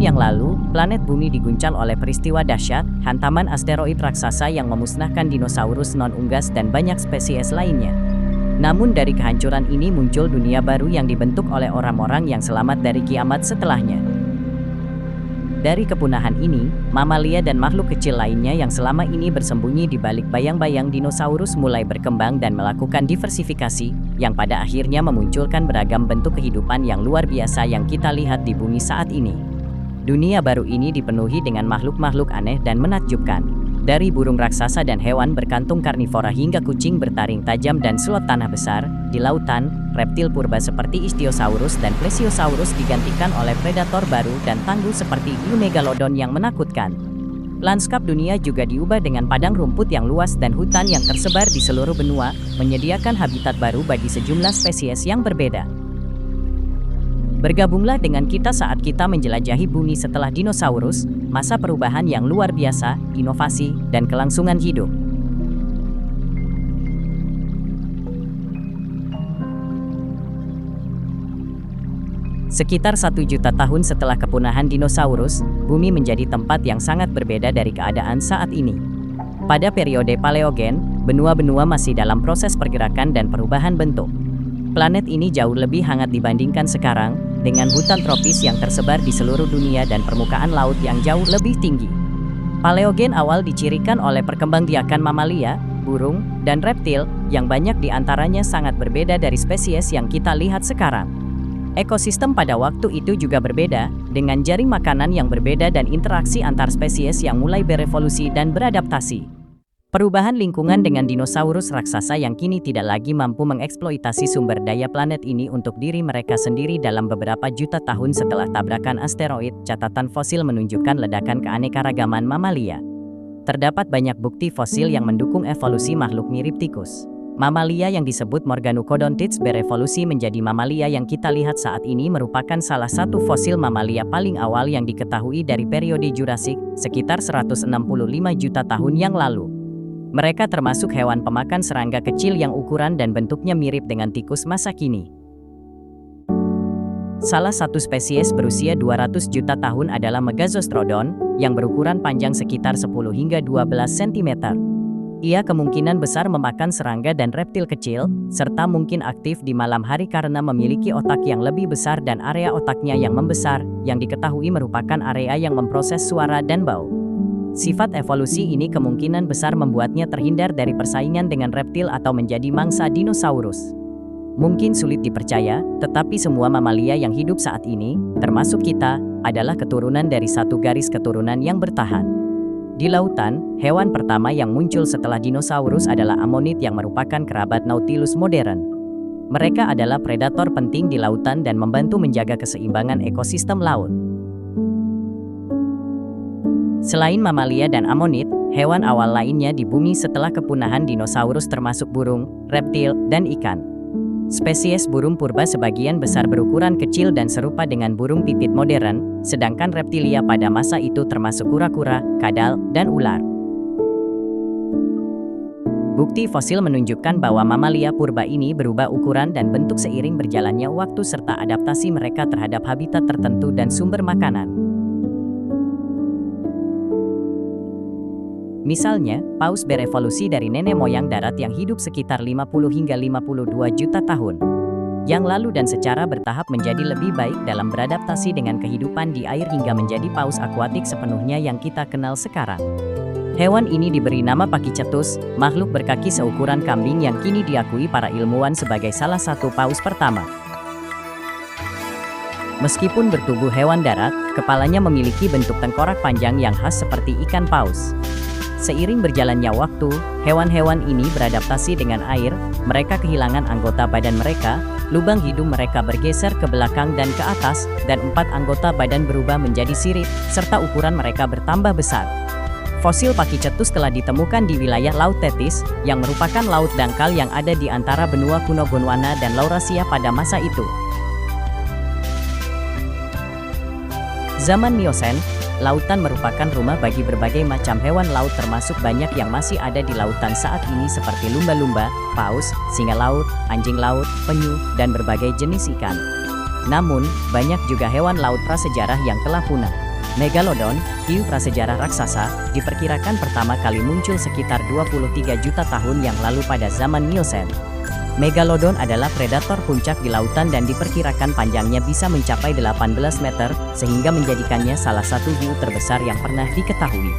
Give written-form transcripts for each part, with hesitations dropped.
tahun yang lalu, planet Bumi diguncang oleh peristiwa dahsyat, hantaman asteroid raksasa yang memusnahkan dinosaurus non-unggas dan banyak spesies lainnya. Namun dari kehancuran ini muncul dunia baru yang dibentuk oleh orang-orang yang selamat dari kiamat setelahnya. Dari kepunahan ini, mamalia dan makhluk kecil lainnya yang selama ini bersembunyi di balik bayang-bayang dinosaurus mulai berkembang dan melakukan diversifikasi, yang pada akhirnya memunculkan beragam bentuk kehidupan yang luar biasa yang kita lihat di bumi saat ini. Dunia baru ini dipenuhi dengan makhluk-makhluk aneh dan menakjubkan. Dari burung raksasa dan hewan berkantung karnivora hingga kucing bertaring tajam dan slot tanah besar, di lautan, reptil purba seperti Ichthyosaurus dan Plesiosaurus digantikan oleh predator baru dan tangguh seperti Eumegalodon yang menakutkan. Lanskap dunia juga diubah dengan padang rumput yang luas dan hutan yang tersebar di seluruh benua, menyediakan habitat baru bagi sejumlah spesies yang berbeda. Bergabunglah dengan kita saat kita menjelajahi bumi setelah dinosaurus, masa perubahan yang luar biasa, inovasi, dan kelangsungan hidup. Sekitar 1 juta tahun setelah kepunahan dinosaurus, bumi menjadi tempat yang sangat berbeda dari keadaan saat ini. Pada periode Paleogen, benua-benua masih dalam proses pergerakan dan perubahan bentuk. Planet ini jauh lebih hangat dibandingkan sekarang, dengan hutan tropis yang tersebar di seluruh dunia dan permukaan laut yang jauh lebih tinggi. Paleogen awal dicirikan oleh perkembangbiakan mamalia, burung, dan reptil, yang banyak di antaranya sangat berbeda dari spesies yang kita lihat sekarang. Ekosistem pada waktu itu juga berbeda, dengan jaring makanan yang berbeda dan interaksi antar spesies yang mulai berevolusi dan beradaptasi. Perubahan lingkungan dengan dinosaurus raksasa yang kini tidak lagi mampu mengeksploitasi sumber daya planet ini untuk diri mereka sendiri dalam beberapa juta tahun setelah tabrakan asteroid, catatan fosil menunjukkan ledakan keanekaragaman mamalia. Terdapat banyak bukti fosil yang mendukung evolusi makhluk mirip tikus. Mamalia yang disebut Morganocodontids berevolusi menjadi mamalia yang kita lihat saat ini merupakan salah satu fosil mamalia paling awal yang diketahui dari periode Jurassik, sekitar 165 juta tahun yang lalu. Mereka termasuk hewan pemakan serangga kecil yang ukuran dan bentuknya mirip dengan tikus masa kini. Salah satu spesies berusia 200 juta tahun adalah Megazostrodon, yang berukuran panjang sekitar 10 hingga 12 cm. Ia kemungkinan besar memakan serangga dan reptil kecil, serta mungkin aktif di malam hari karena memiliki otak yang lebih besar dan area otaknya yang membesar, yang diketahui merupakan area yang memproses suara dan bau. Sifat evolusi ini kemungkinan besar membuatnya terhindar dari persaingan dengan reptil atau menjadi mangsa dinosaurus. Mungkin sulit dipercaya, tetapi semua mamalia yang hidup saat ini, termasuk kita, adalah keturunan dari satu garis keturunan yang bertahan. Di lautan, hewan pertama yang muncul setelah dinosaurus adalah amonid yang merupakan kerabat Nautilus modern. Mereka adalah predator penting di lautan dan membantu menjaga keseimbangan ekosistem laut. Selain mamalia dan amonid, hewan awal lainnya di bumi setelah kepunahan dinosaurus termasuk burung, reptil, dan ikan. Spesies burung purba sebagian besar berukuran kecil dan serupa dengan burung pipit modern, sedangkan reptilia pada masa itu termasuk kura-kura, kadal, dan ular. Bukti fosil menunjukkan bahwa mamalia purba ini berubah ukuran dan bentuk seiring berjalannya waktu serta adaptasi mereka terhadap habitat tertentu dan sumber makanan. Misalnya, paus berevolusi dari nenek moyang darat yang hidup sekitar 50 hingga 52 juta tahun yang lalu dan secara bertahap menjadi lebih baik dalam beradaptasi dengan kehidupan di air hingga menjadi paus akuatik sepenuhnya yang kita kenal sekarang. Hewan ini diberi nama Pachycetus, makhluk berkaki seukuran kambing yang kini diakui para ilmuwan sebagai salah satu paus pertama. Meskipun bertubuh hewan darat, kepalanya memiliki bentuk tengkorak panjang yang khas seperti ikan paus. Seiring berjalannya waktu, hewan-hewan ini beradaptasi dengan air, mereka kehilangan anggota badan mereka, lubang hidung mereka bergeser ke belakang dan ke atas, dan 4 anggota badan berubah menjadi sirip, serta ukuran mereka bertambah besar. Fosil Pachycetus telah ditemukan di wilayah Laut Tethys, yang merupakan laut dangkal yang ada di antara benua kuno Gondwana dan Laurasia pada masa itu. Zaman Miosen, lautan merupakan rumah bagi berbagai macam hewan laut termasuk banyak yang masih ada di lautan saat ini seperti lumba-lumba, paus, singa laut, anjing laut, penyu, dan berbagai jenis ikan. Namun, banyak juga hewan laut prasejarah yang telah punah. Megalodon, hiu prasejarah raksasa, diperkirakan pertama kali muncul sekitar 23 juta tahun yang lalu pada zaman Miocene. Megalodon adalah predator puncak di lautan dan diperkirakan panjangnya bisa mencapai 18 meter, sehingga menjadikannya salah satu hiu terbesar yang pernah diketahui.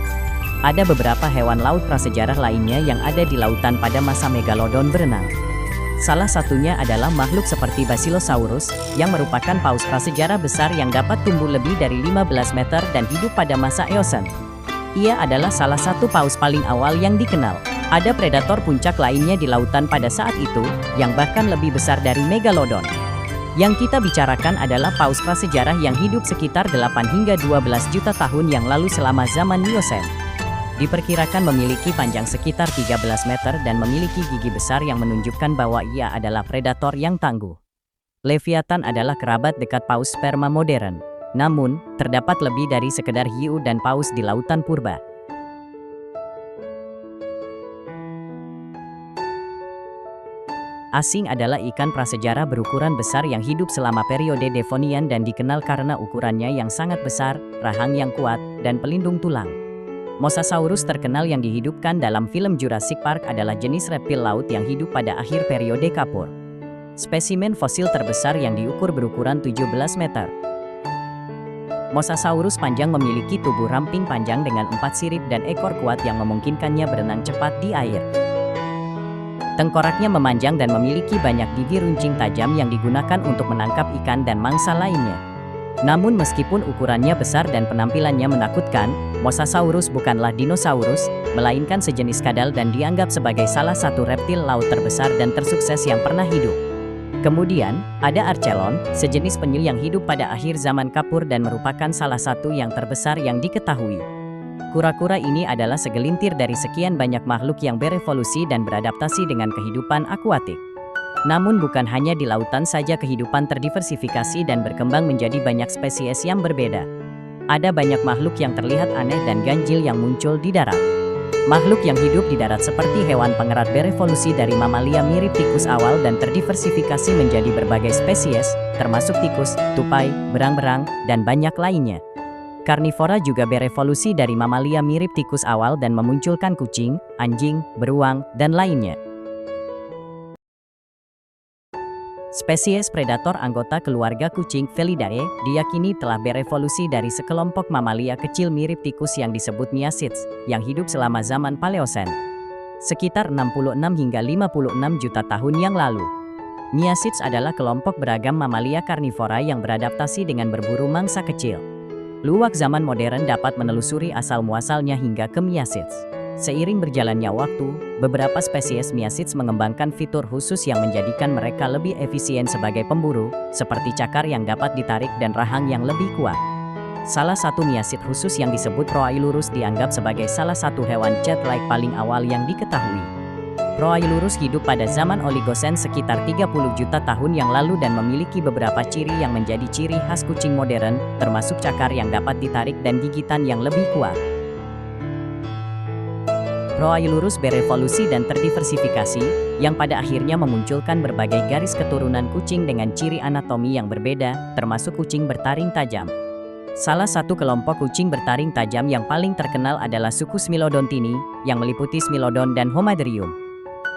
Ada beberapa hewan laut prasejarah lainnya yang ada di lautan pada masa Megalodon berenang. Salah satunya adalah makhluk seperti Basilosaurus, yang merupakan paus prasejarah besar yang dapat tumbuh lebih dari 15 meter dan hidup pada masa Eosen. Ia adalah salah satu paus paling awal yang dikenal. Ada predator puncak lainnya di lautan pada saat itu, yang bahkan lebih besar dari Megalodon. Yang kita bicarakan adalah paus prasejarah yang hidup sekitar 8 hingga 12 juta tahun yang lalu selama zaman Miocene. Diperkirakan memiliki panjang sekitar 13 meter dan memiliki gigi besar yang menunjukkan bahwa ia adalah predator yang tangguh. Leviathan adalah kerabat dekat paus sperma modern. Namun, terdapat lebih dari sekedar hiu dan paus di lautan purba. Asing adalah ikan prasejarah berukuran besar yang hidup selama periode Devonian dan dikenal karena ukurannya yang sangat besar, rahang yang kuat, dan pelindung tulang. Mosasaurus terkenal yang dihidupkan dalam film Jurassic Park adalah jenis reptil laut yang hidup pada akhir periode Kapur. Spesimen fosil terbesar yang diukur berukuran 17 meter. Mosasaurus panjang memiliki tubuh ramping panjang dengan 4 sirip dan ekor kuat yang memungkinkannya berenang cepat di air. Tengkoraknya memanjang dan memiliki banyak gigi runcing tajam yang digunakan untuk menangkap ikan dan mangsa lainnya. Namun meskipun ukurannya besar dan penampilannya menakutkan, Mosasaurus bukanlah dinosaurus, melainkan sejenis kadal dan dianggap sebagai salah satu reptil laut terbesar dan tersukses yang pernah hidup. Kemudian, ada Archelon, sejenis penyu yang hidup pada akhir zaman Kapur dan merupakan salah satu yang terbesar yang diketahui. Kura-kura ini adalah segelintir dari sekian banyak makhluk yang berevolusi dan beradaptasi dengan kehidupan akuatik. Namun bukan hanya di lautan saja kehidupan terdiversifikasi dan berkembang menjadi banyak spesies yang berbeda. Ada banyak makhluk yang terlihat aneh dan ganjil yang muncul di darat. Makhluk yang hidup di darat seperti hewan pengerat berevolusi dari mamalia mirip tikus awal dan terdiversifikasi menjadi berbagai spesies, termasuk tikus, tupai, berang-berang, dan banyak lainnya. Karnivora juga berevolusi dari mamalia mirip tikus awal dan memunculkan kucing, anjing, beruang, dan lainnya. Spesies predator anggota keluarga kucing Felidae diyakini telah berevolusi dari sekelompok mamalia kecil mirip tikus yang disebut Miacids, yang hidup selama zaman Paleosen, sekitar 66 hingga 56 juta tahun yang lalu. Miacids adalah kelompok beragam mamalia karnivora yang beradaptasi dengan berburu mangsa kecil. Luwak zaman modern dapat menelusuri asal-muasalnya hingga ke Miacids. Seiring berjalannya waktu, beberapa spesies Miacids mengembangkan fitur khusus yang menjadikan mereka lebih efisien sebagai pemburu, seperti cakar yang dapat ditarik dan rahang yang lebih kuat. Salah satu Miacid khusus yang disebut Proailurus dianggap sebagai salah satu hewan cat-like paling awal yang diketahui. Proailurus hidup pada zaman Oligosen sekitar 30 juta tahun yang lalu dan memiliki beberapa ciri yang menjadi ciri khas kucing modern, termasuk cakar yang dapat ditarik dan gigitan yang lebih kuat. Proailurus berevolusi dan terdiversifikasi, yang pada akhirnya memunculkan berbagai garis keturunan kucing dengan ciri anatomi yang berbeda, termasuk kucing bertaring tajam. Salah satu kelompok kucing bertaring tajam yang paling terkenal adalah suku Smilodontidae, yang meliputi Smilodon dan Hamadryum.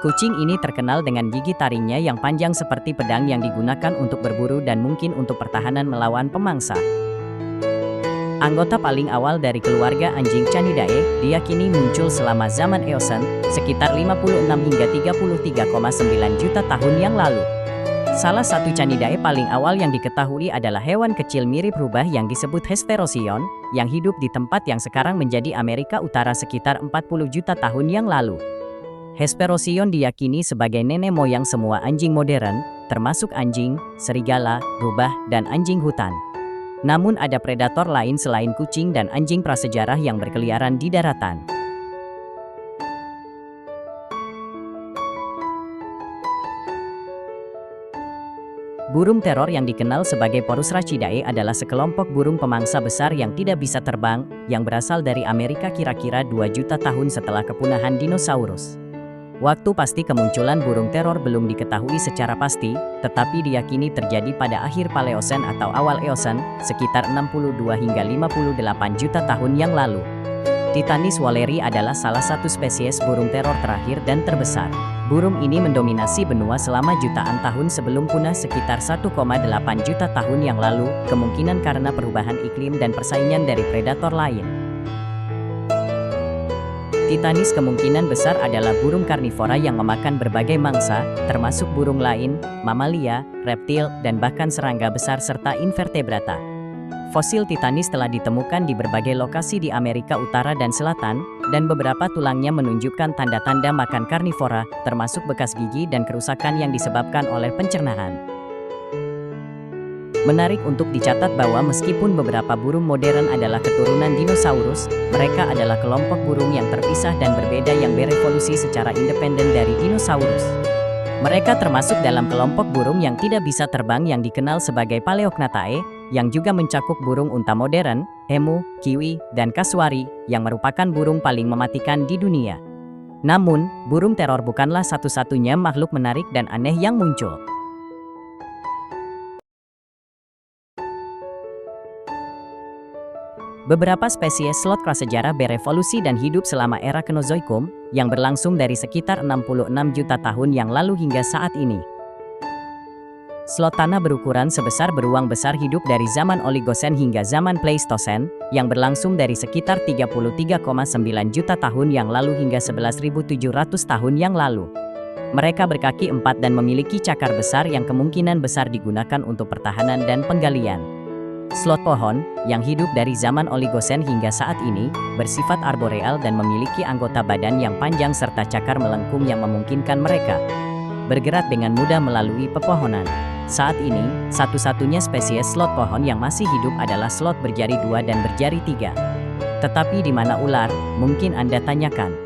Kucing ini terkenal dengan gigi taringnya yang panjang seperti pedang yang digunakan untuk berburu dan mungkin untuk pertahanan melawan pemangsa. Anggota paling awal dari keluarga anjing Canidae diyakini muncul selama zaman Eosen, sekitar 56 hingga 33,9 juta tahun yang lalu. Salah satu Canidae paling awal yang diketahui adalah hewan kecil mirip rubah yang disebut Hesperocyon, yang hidup di tempat yang sekarang menjadi Amerika Utara sekitar 40 juta tahun yang lalu. Hesperocyon diyakini sebagai nenek moyang semua anjing modern, termasuk anjing, serigala, rubah, dan anjing hutan. Namun ada predator lain selain kucing dan anjing prasejarah yang berkeliaran di daratan. Burung teror yang dikenal sebagai Porusrachidae adalah sekelompok burung pemangsa besar yang tidak bisa terbang, yang berasal dari Amerika kira-kira 2 juta tahun setelah kepunahan dinosaurus. Waktu pasti kemunculan burung teror belum diketahui secara pasti, tetapi diyakini terjadi pada akhir Paleosen atau awal Eosen, sekitar 62 hingga 58 juta tahun yang lalu. Titanis walleri adalah salah satu spesies burung teror terakhir dan terbesar. Burung ini mendominasi benua selama jutaan tahun sebelum punah sekitar 1,8 juta tahun yang lalu, kemungkinan karena perubahan iklim dan persaingan dari predator lain. Titanis kemungkinan besar adalah burung karnivora yang memakan berbagai mangsa, termasuk burung lain, mamalia, reptil, dan bahkan serangga besar serta invertebrata. Fosil Titanis telah ditemukan di berbagai lokasi di Amerika Utara dan Selatan, dan beberapa tulangnya menunjukkan tanda-tanda makan karnivora, termasuk bekas gigi dan kerusakan yang disebabkan oleh pencernaan. Menarik untuk dicatat bahwa meskipun beberapa burung modern adalah keturunan dinosaurus, mereka adalah kelompok burung yang terpisah dan berbeda yang berevolusi secara independen dari dinosaurus. Mereka termasuk dalam kelompok burung yang tidak bisa terbang yang dikenal sebagai Paleognathae, yang juga mencakup burung unta modern, emu, kiwi, dan kasuari, yang merupakan burung paling mematikan di dunia. Namun, burung teror bukanlah satu-satunya makhluk menarik dan aneh yang muncul. Beberapa spesies slot prasejarah berevolusi dan hidup selama era Kenozoikum, yang berlangsung dari sekitar 66 juta tahun yang lalu hingga saat ini. Slot tanah berukuran sebesar beruang besar hidup dari zaman Oligosen hingga zaman Pleistosen, yang berlangsung dari sekitar 33,9 juta tahun yang lalu hingga 11.700 tahun yang lalu. Mereka berkaki empat dan memiliki cakar besar yang kemungkinan besar digunakan untuk pertahanan dan penggalian. Slot pohon, yang hidup dari zaman Oligosen hingga saat ini, bersifat arboreal dan memiliki anggota badan yang panjang serta cakar melengkung yang memungkinkan mereka bergerak dengan mudah melalui pepohonan. Saat ini, satu-satunya spesies slot pohon yang masih hidup adalah slot berjari 2 dan berjari 3. Tetapi di mana ular, mungkin Anda tanyakan.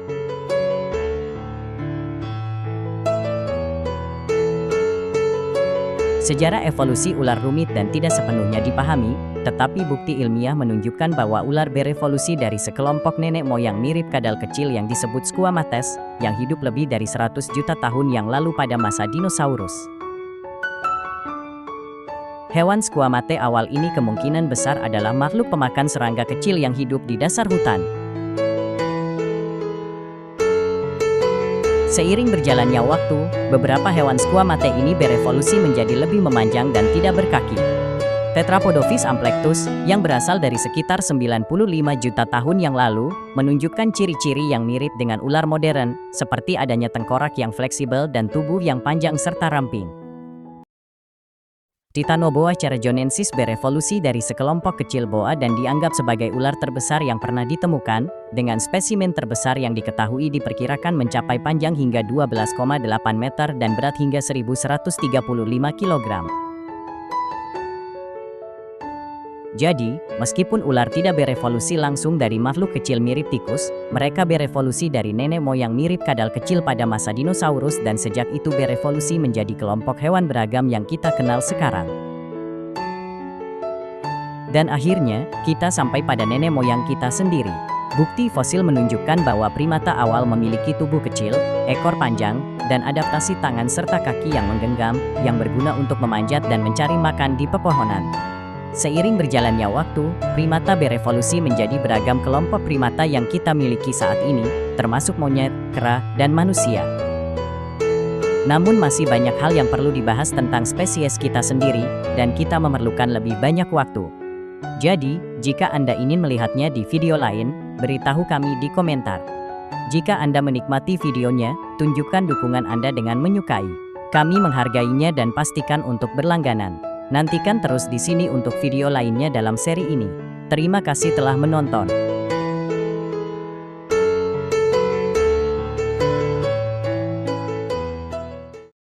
Sejarah evolusi ular rumit dan tidak sepenuhnya dipahami, tetapi bukti ilmiah menunjukkan bahwa ular berevolusi dari sekelompok nenek moyang mirip kadal kecil yang disebut Squamates, yang hidup lebih dari 100 juta tahun yang lalu pada masa dinosaurus. Hewan Squamate awal ini kemungkinan besar adalah makhluk pemakan serangga kecil yang hidup di dasar hutan. Seiring berjalannya waktu, beberapa hewan Squamate ini berevolusi menjadi lebih memanjang dan tidak berkaki. Tetrapodophyes amplectus, yang berasal dari sekitar 95 juta tahun yang lalu, menunjukkan ciri-ciri yang mirip dengan ular modern, seperti adanya tengkorak yang fleksibel dan tubuh yang panjang serta ramping. Titanoboa cerrejonensis berevolusi dari sekelompok kecil boa dan dianggap sebagai ular terbesar yang pernah ditemukan, dengan spesimen terbesar yang diketahui diperkirakan mencapai panjang hingga 12,8 meter dan berat hingga 1.135 kg. Jadi, meskipun ular tidak berevolusi langsung dari makhluk kecil mirip tikus, mereka berevolusi dari nenek moyang mirip kadal kecil pada masa dinosaurus dan sejak itu berevolusi menjadi kelompok hewan beragam yang kita kenal sekarang. Dan akhirnya, kita sampai pada nenek moyang kita sendiri. Bukti fosil menunjukkan bahwa primata awal memiliki tubuh kecil, ekor panjang, dan adaptasi tangan serta kaki yang menggenggam, yang berguna untuk memanjat dan mencari makan di pepohonan. Seiring berjalannya waktu, primata berevolusi menjadi beragam kelompok primata yang kita miliki saat ini, termasuk monyet, kera, dan manusia. Namun masih banyak hal yang perlu dibahas tentang spesies kita sendiri, dan kita memerlukan lebih banyak waktu. Jadi, jika Anda ingin melihatnya di video lain, beritahu kami di komentar. Jika Anda menikmati videonya, tunjukkan dukungan Anda dengan menyukai. Kami menghargainya dan pastikan untuk berlangganan. Nantikan terus di sini untuk video lainnya dalam seri ini. Terima kasih telah menonton.